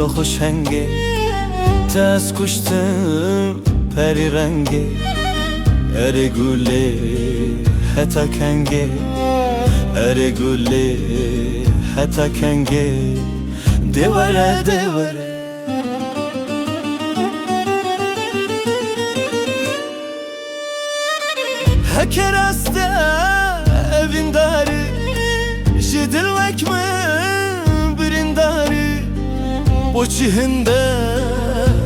خوشنگه تز کشتم پری رنگه اره گوله حتا کنگه اره گوله حتا کنگه دوره دوره هکر استه evin darı جدلك من برنداري وجهنده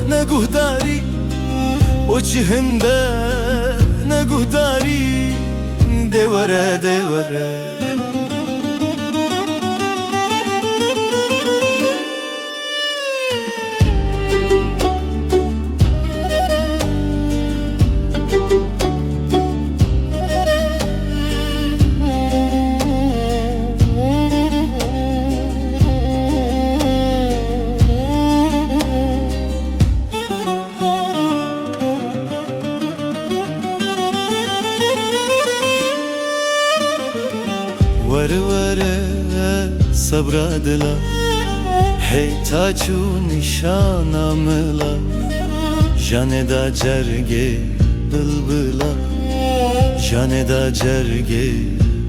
نقهداري وجهنده نقهداري دوره دوره وره وره صبر دلا هی تاچو نشانملا جانه دا جرگه بلبلا جانه دا جرگه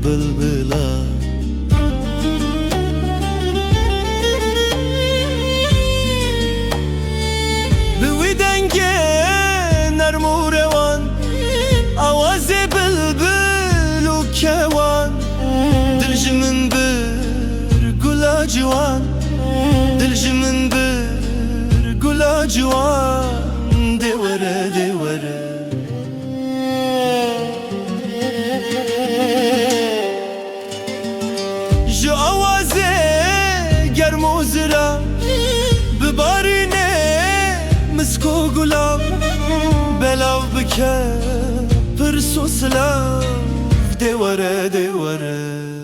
بلبلا بوی دنگه نرمو روان آواز بلبل و کوان دلجمن بر گلا جوان دلجمن بر گلا جوان دوره دوره جو آوازه گرم و زرا ببارینه مسکو گلاب بلاو بکه پرسو سلاف دوره دوره